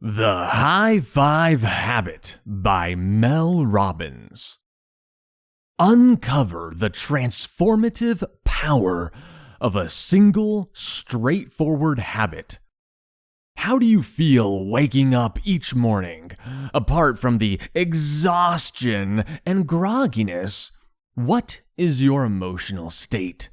The High Five Habit by Mel Robbins. Uncover the transformative power of a single, straightforward habit. How do you feel waking up each morning? Apart from the exhaustion and grogginess, what is your emotional state?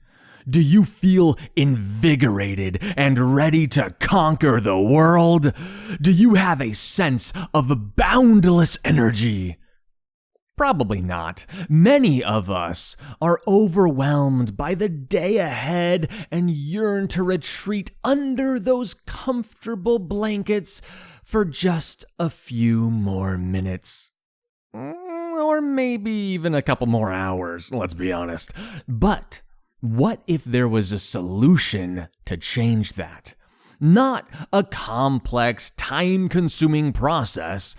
Do you feel invigorated and ready to conquer the world? Do you have a sense of boundless energy? Probably not. Many of us are overwhelmed by the day ahead and yearn to retreat under those comfortable blankets for just a few more minutes. Or maybe even a couple more hours, let's be honest. But what if there was a solution to change that? Not a complex, time-consuming process,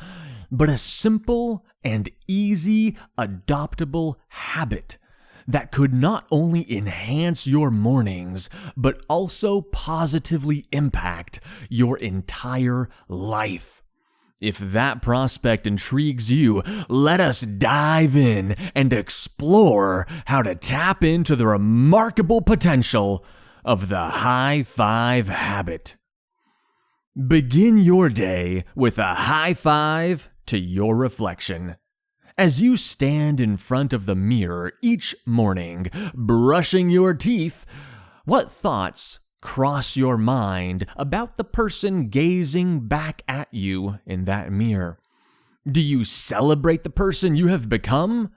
but a simple and easy, adoptable habit that could not only enhance your mornings, but also positively impact your entire life. If that prospect intrigues you, let us dive in and explore how to tap into the remarkable potential of the High Five habit. Begin your day with a high five to your reflection. As you stand in front of the mirror each morning, brushing your teeth, what thoughts cross your mind about the person gazing back at you in that mirror? Do you celebrate the person you have become?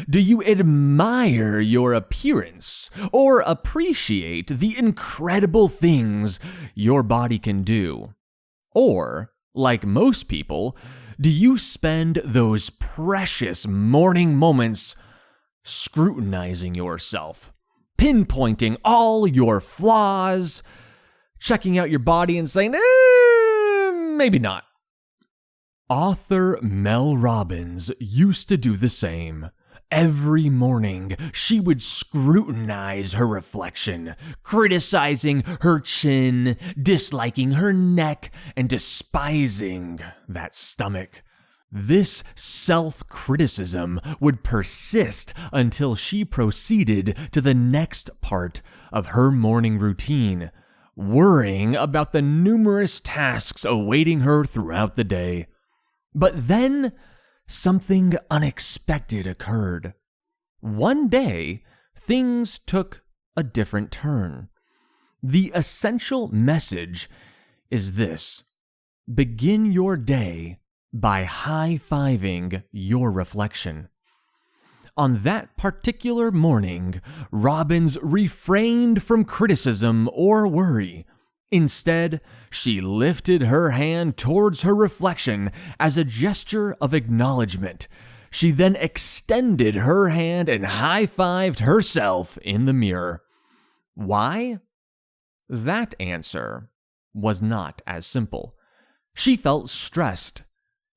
Do you admire your appearance or appreciate the incredible things your body can do? Or, like most people, do you spend those precious morning moments scrutinizing yourself, pinpointing all your flaws, checking out your body and saying, maybe not? Author Mel Robbins used to do the same. Every morning, she would scrutinize her reflection, criticizing her chin, disliking her neck, and despising that stomach. This self-criticism would persist until she proceeded to the next part of her morning routine, worrying about the numerous tasks awaiting her throughout the day. But then, something unexpected occurred. One day, things took a different turn. The essential message is this: begin your day by high-fiving your reflection. On that particular morning, Robbins refrained from criticism or worry. Instead, she lifted her hand towards her reflection as a gesture of acknowledgement. She then extended her hand and high-fived herself in the mirror. Why? That answer was not as simple. She felt stressed,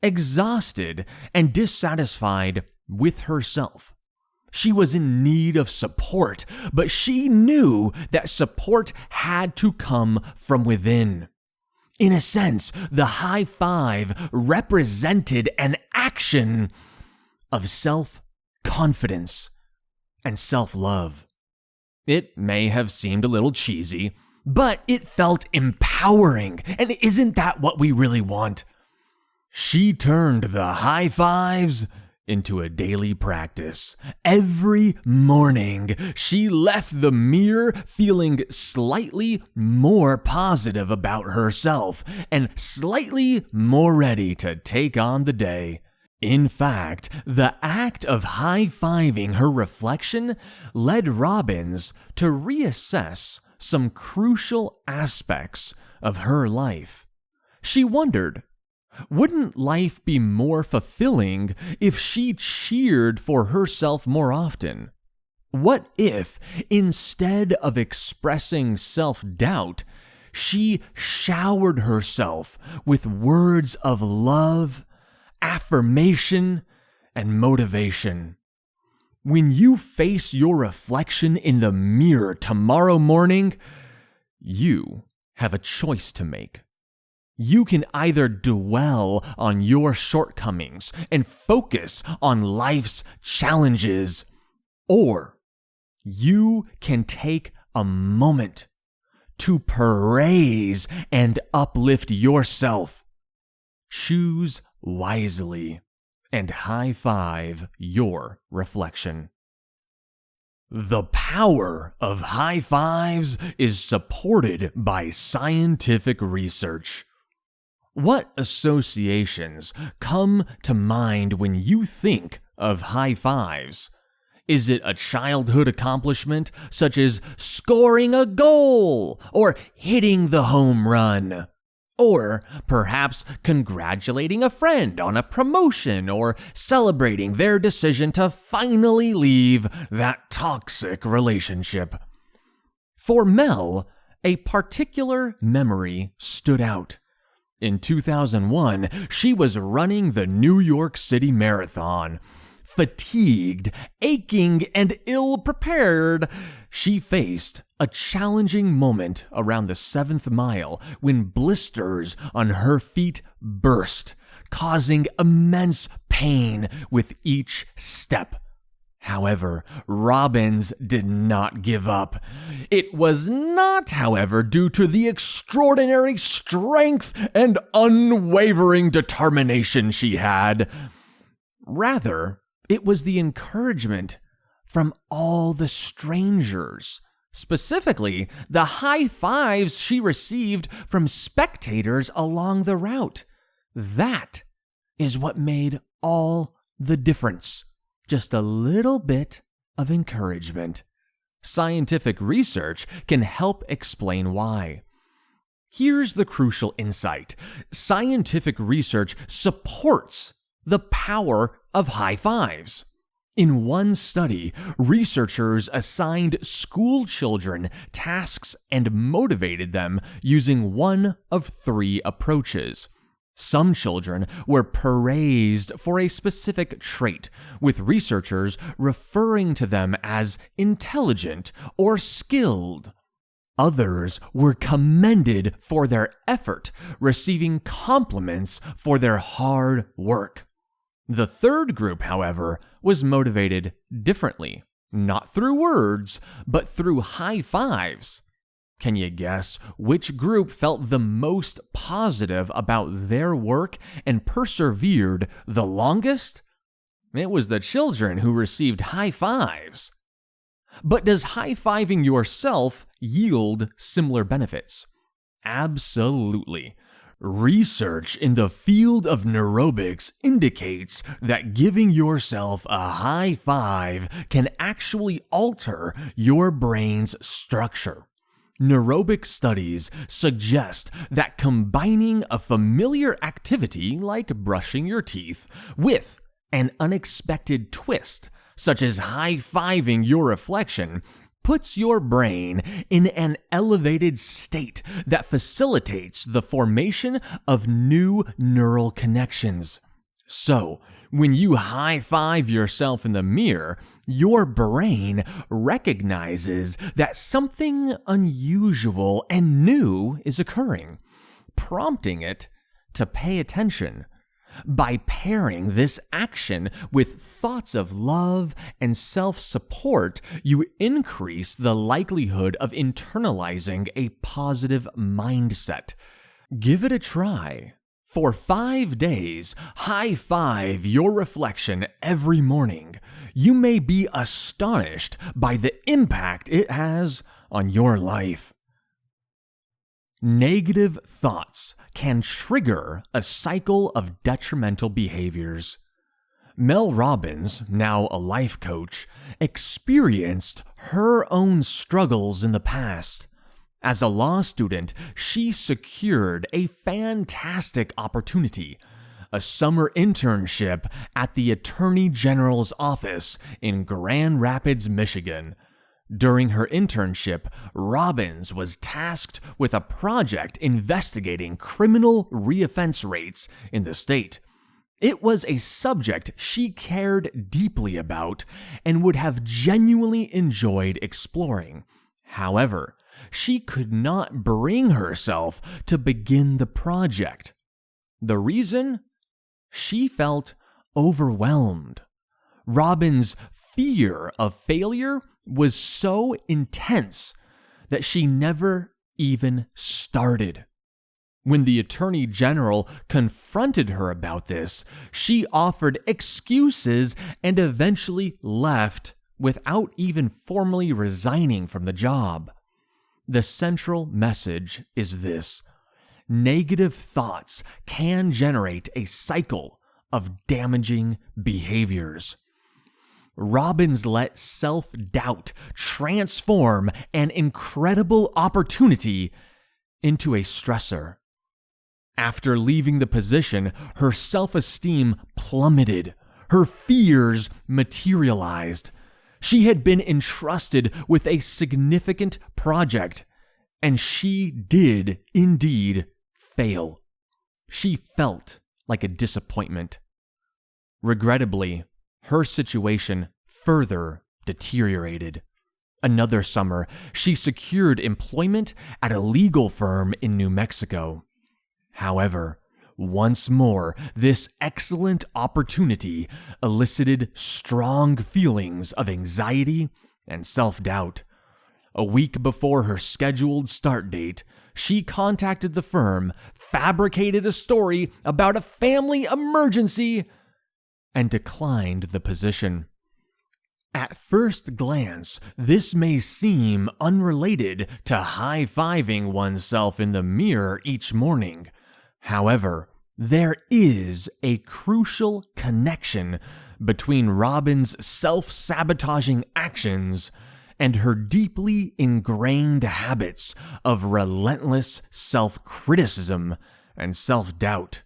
exhausted, and dissatisfied with herself. She was in need of support, but she knew that support had to come from within. In a sense, the high five represented an action of self-confidence and self-love. It may have seemed a little cheesy, but it felt empowering, and isn't that what we really want? She turned the high fives into a daily practice. Every morning, she left the mirror feeling slightly more positive about herself and slightly more ready to take on the day. In fact, the act of high-fiving her reflection led Robbins to reassess some crucial aspects of her life. She wondered, wouldn't life be more fulfilling if she cheered for herself more often? What if, instead of expressing self-doubt, she showered herself with words of love, affirmation, and motivation? When you face your reflection in the mirror tomorrow morning, you have a choice to make. You can either dwell on your shortcomings and focus on life's challenges, or you can take a moment to praise and uplift yourself. Choose wisely and high-five your reflection. The power of high fives is supported by scientific research. What associations come to mind when you think of high fives? Is it a childhood accomplishment such as scoring a goal or hitting the home run? Or perhaps congratulating a friend on a promotion or celebrating their decision to finally leave that toxic relationship. For Mel, a particular memory stood out. In 2001, she was running the New York City Marathon. Fatigued, aching, and ill-prepared, she faced a challenging moment around the 7th mile when blisters on her feet burst, causing immense pain with each step. However, Robbins did not give up. It was not, however, due to the extraordinary strength and unwavering determination she had. Rather, it was the encouragement from all the strangers, specifically the high fives she received from spectators along the route. That is what made all the difference. Just a little bit of encouragement. Scientific research can help explain why. Here's the crucial insight. Scientific research supports the power of high fives. In one study, researchers assigned school children tasks and motivated them using one of 3 approaches. Some children were praised for a specific trait, with researchers referring to them as intelligent or skilled. Others were commended for their effort, receiving compliments for their hard work. The third group, however, was motivated differently, not through words, but through high fives. Can you guess which group felt the most positive about their work and persevered the longest? It was the children who received high fives. But does high-fiving yourself yield similar benefits? Absolutely. Research in the field of neurobics indicates that giving yourself a high five can actually alter your brain's structure. Neurobic studies suggest that combining a familiar activity like brushing your teeth with an unexpected twist, such as high-fiving your reflection, puts your brain in an elevated state that facilitates the formation of new neural connections. So, when you high-five yourself in the mirror, your brain recognizes that something unusual and new is occurring, prompting it to pay attention. By pairing this action with thoughts of love and self-support, you increase the likelihood of internalizing a positive mindset. Give it a try. For 5 days, high-five your reflection every morning. You may be astonished by the impact it has on your life. Negative thoughts can trigger a cycle of detrimental behaviors. Mel Robbins, now a life coach, experienced her own struggles in the past. As a law student, she secured a fantastic opportunity, a summer internship at the Attorney General's office in Grand Rapids, Michigan. During her internship, Robbins was tasked with a project investigating criminal reoffense rates in the state. It was a subject she cared deeply about and would have genuinely enjoyed exploring. However, she could not bring herself to begin the project. The reason? She felt overwhelmed. Robbins' fear of failure was so intense that she never even started. When the Attorney General confronted her about this, she offered excuses and eventually left without even formally resigning from the job. The central message is this: negative thoughts can generate a cycle of damaging behaviors. Robbins let self-doubt transform an incredible opportunity into a stressor. After leaving the position, her self-esteem plummeted. Her fears materialized. She had been entrusted with a significant project, and she did indeed fail. She felt like a disappointment. Regrettably, her situation further deteriorated. Another summer, she secured employment at a legal firm in New Mexico. However, once more, this excellent opportunity elicited strong feelings of anxiety and self-doubt. A week before her scheduled start date, she contacted the firm, fabricated a story about a family emergency, and declined the position. At first glance, this may seem unrelated to high-fiving oneself in the mirror each morning. However, there is a crucial connection between Robbins' self-sabotaging actions and her deeply ingrained habits of relentless self-criticism and self-doubt.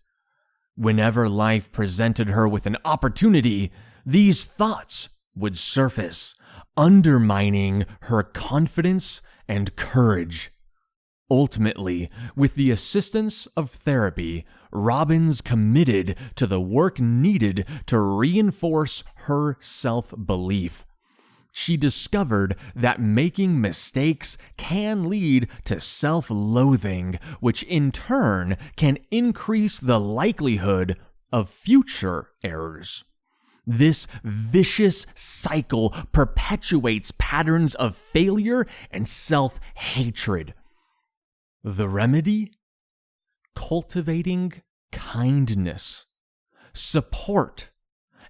Whenever life presented her with an opportunity, these thoughts would surface, undermining her confidence and courage. Ultimately, with the assistance of therapy, Robbins committed to the work needed to reinforce her self-belief. She discovered that making mistakes can lead to self-loathing, which in turn can increase the likelihood of future errors. This vicious cycle perpetuates patterns of failure and self-hatred. The remedy? Cultivating kindness, support,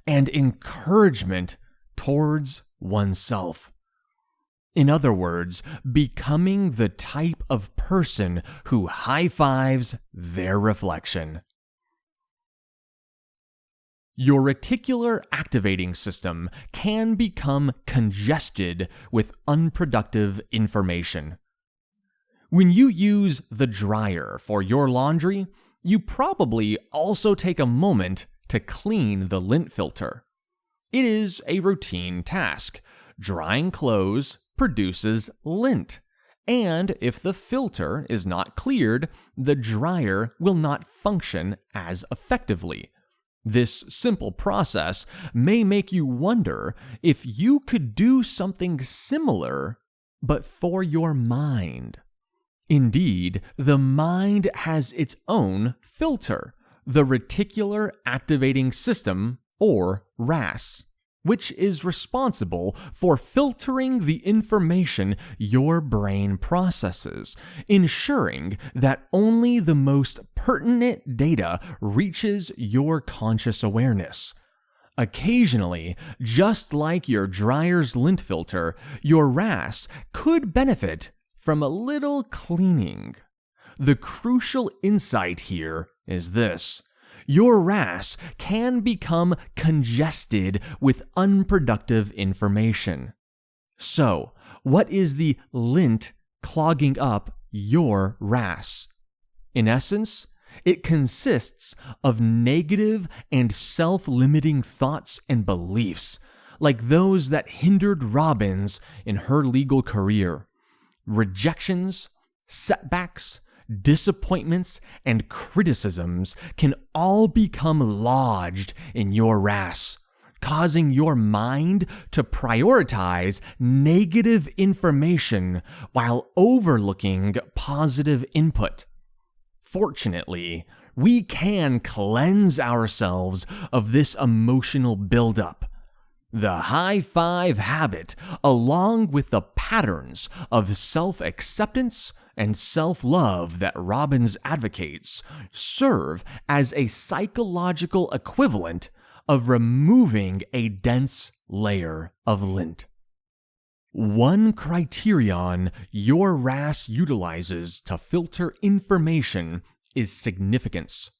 and encouragement towards oneself. In other words, becoming the type of person who high-fives their reflection. Your reticular activating system can become congested with unproductive information. When you use the dryer for your laundry, you probably also take a moment to clean the lint filter. It is a routine task. Drying clothes produces lint, and if the filter is not cleared, the dryer will not function as effectively. This simple process may make you wonder if you could do something similar, but for your mind. Indeed, the mind has its own filter, the Reticular Activating System, or RAS, which is responsible for filtering the information your brain processes, ensuring that only the most pertinent data reaches your conscious awareness. Occasionally, just like your dryer's lint filter, your RAS could benefit from a little cleaning. The crucial insight here is this: your RAS can become congested with unproductive information. So, what is the lint clogging up your RAS? In essence, it consists of negative and self-limiting thoughts and beliefs, like those that hindered Robbins in her legal career. Rejections, setbacks, disappointments, and criticisms can all become lodged in your RAS, causing your mind to prioritize negative information while overlooking positive input. Fortunately, we can cleanse ourselves of this emotional buildup. The high five habit, along with the patterns of self-acceptance and self-love that Robbins advocates, serve as a psychological equivalent of removing a dense layer of lint. One criterion your RAS utilizes to filter information is significance.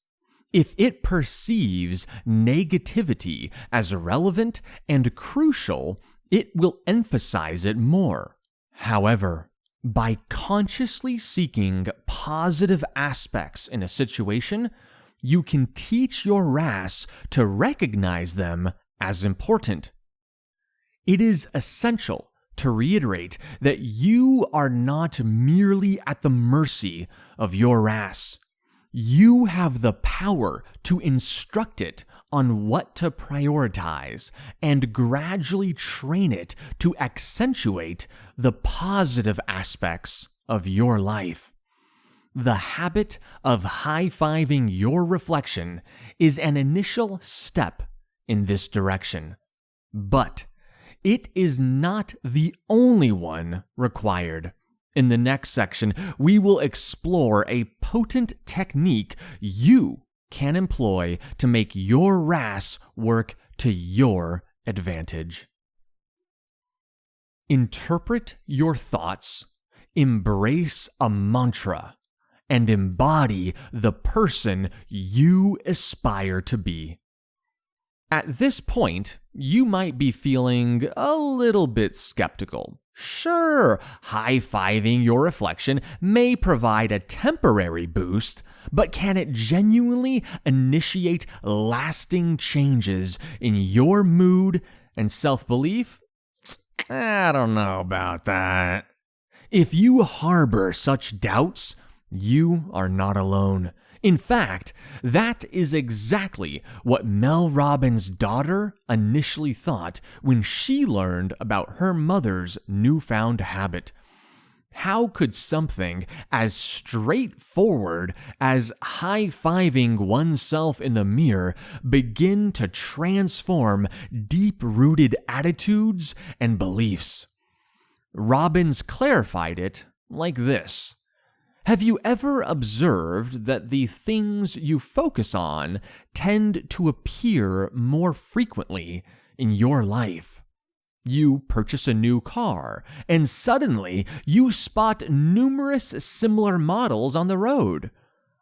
If it perceives negativity as relevant and crucial, it will emphasize it more. However, by consciously seeking positive aspects in a situation, you can teach your RAS to recognize them as important. It is essential to reiterate that you are not merely at the mercy of your RAS. You have the power to instruct it on what to prioritize and gradually train it to accentuate the positive aspects of your life. The habit of high-fiving your reflection is an initial step in this direction, but it is not the only one required. In the next section, we will explore a potent technique you can employ to make your RAS work to your advantage. Interpret your thoughts, embrace a mantra, and embody the person you aspire to be. At this point, you might be feeling a little bit skeptical. Sure, high-fiving your reflection may provide a temporary boost, but can it genuinely initiate lasting changes in your mood and self-belief? I don't know about that. If you harbor such doubts, you are not alone. In fact, that is exactly what Mel Robbins' daughter initially thought when she learned about her mother's newfound habit. How could something as straightforward as high-fiving oneself in the mirror begin to transform deep-rooted attitudes and beliefs? Robbins clarified it like this. Have you ever observed that the things you focus on tend to appear more frequently in your life? You purchase a new car, and suddenly you spot numerous similar models on the road.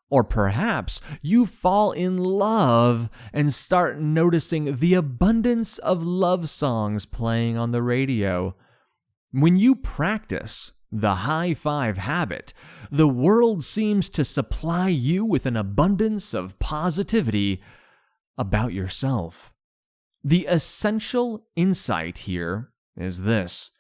Or perhaps you fall in love and start noticing the abundance of love songs playing on the radio. When you practice the high five habit, the world seems to supply you with an abundance of positivity about yourself. The essential insight here is this: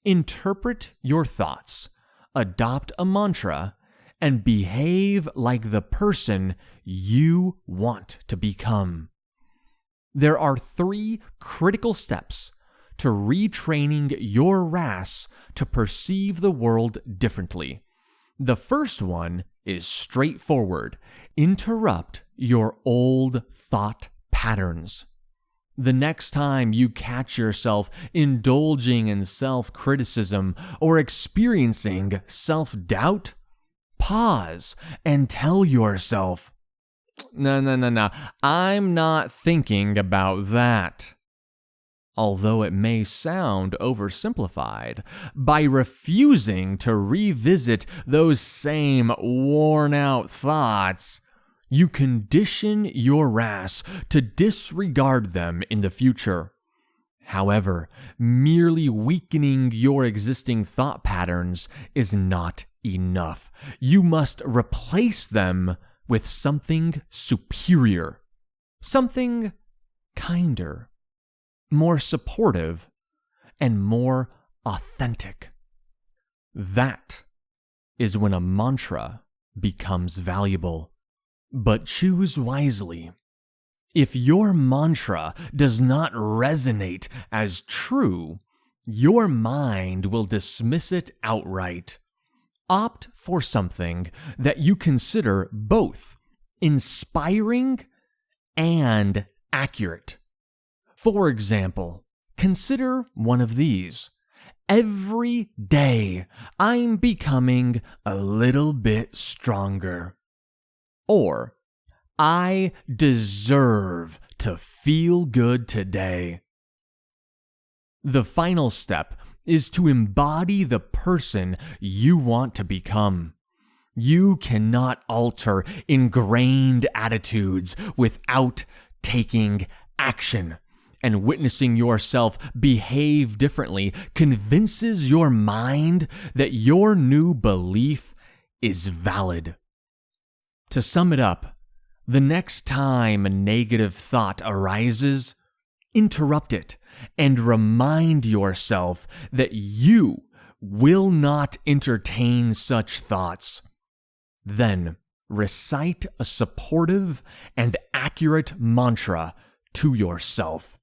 interpret your thoughts, adopt a mantra, and behave like the person you want to become. There are 3 critical steps to retraining your RAS to perceive the world differently. The first one is straightforward. Interrupt your old thought patterns. The next time you catch yourself indulging in self-criticism or experiencing self-doubt, pause and tell yourself, No, I'm not thinking about that. Although it may sound oversimplified, by refusing to revisit those same worn-out thoughts, you condition your RAS to disregard them in the future. However, merely weakening your existing thought patterns is not enough. You must replace them with something superior, something kinder, more supportive, and more authentic. That is when a mantra becomes valuable. But choose wisely. If your mantra does not resonate as true, your mind will dismiss it outright. Opt for something that you consider both inspiring and accurate. For example, consider one of these. Every day, I'm becoming a little bit stronger. Or, I deserve to feel good today. The final step is to embody the person you want to become. You cannot alter ingrained attitudes without taking action. And witnessing yourself behave differently convinces your mind that your new belief is valid. To sum it up, the next time a negative thought arises, interrupt it and remind yourself that you will not entertain such thoughts. Then recite a supportive and accurate mantra to yourself.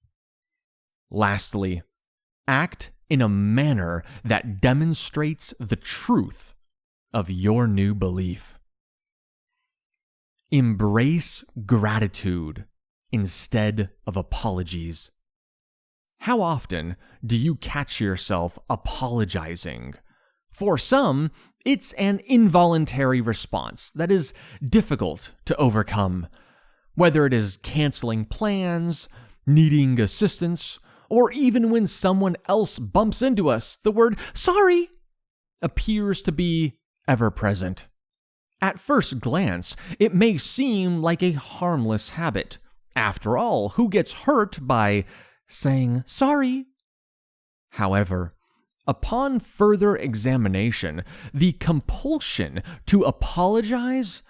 Lastly, act in a manner that demonstrates the truth of your new belief. Embrace gratitude instead of apologies. How often do you catch yourself apologizing? For some, it's an involuntary response that is difficult to overcome. Whether it is canceling plans, needing assistance, or even when someone else bumps into us, the word sorry appears to be ever present. At first glance, it may seem like a harmless habit. After all, who gets hurt by saying sorry? However, upon further examination, the compulsion to apologize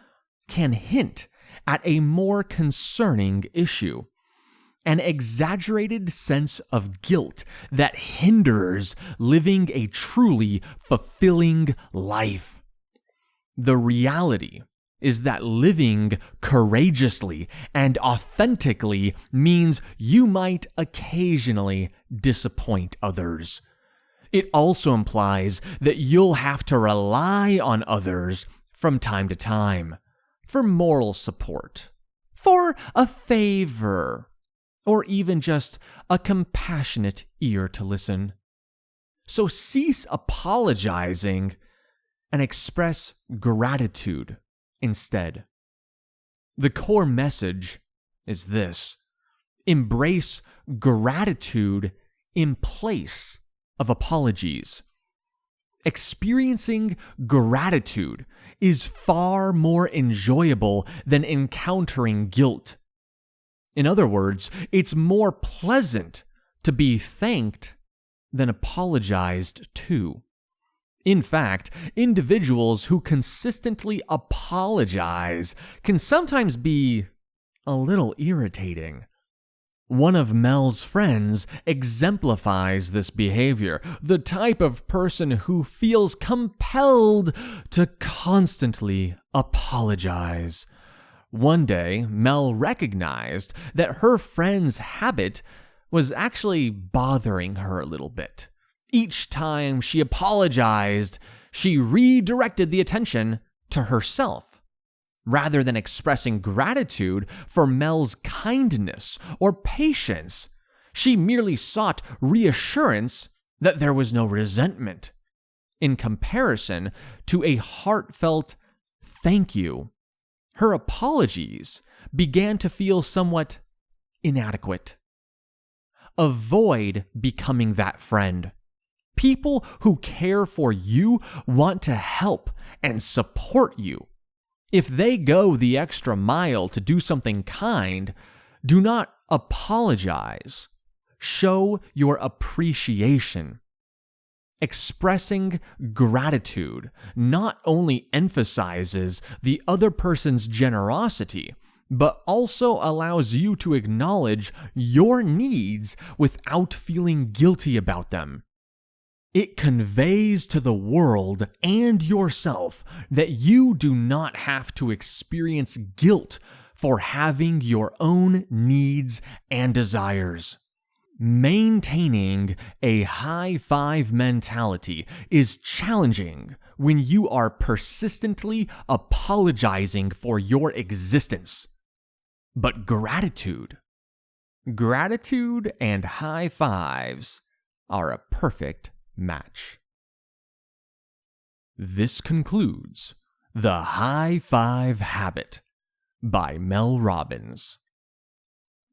can hint at a more concerning issue. An exaggerated sense of guilt that hinders living a truly fulfilling life. The reality is that living courageously and authentically means you might occasionally disappoint others. It also implies that you'll have to rely on others from time to time for moral support, for a favor, or even just a compassionate ear to listen. So cease apologizing and express gratitude instead. The core message is this: embrace gratitude in place of apologies. Experiencing gratitude is far more enjoyable than encountering guilt. In other words, it's more pleasant to be thanked than apologized to. In fact, individuals who consistently apologize can sometimes be a little irritating. One of Mel's friends exemplifies this behavior, the type of person who feels compelled to constantly apologize. One day, Mel recognized that her friend's habit was actually bothering her a little bit. Each time she apologized, she redirected the attention to herself. Rather than expressing gratitude for Mel's kindness or patience, she merely sought reassurance that there was no resentment. In comparison to a heartfelt thank you, her apologies began to feel somewhat inadequate. Avoid becoming that friend. People who care for you want to help and support you. If they go the extra mile to do something kind, do not apologize. Show your appreciation. Expressing gratitude not only emphasizes the other person's generosity, but also allows you to acknowledge your needs without feeling guilty about them. It conveys to the world and yourself that you do not have to experience guilt for having your own needs and desires. Maintaining a high five mentality is challenging when you are persistently apologizing for your existence. But gratitude and high fives are a perfect match. This concludes The High Five Habit by Mel Robbins.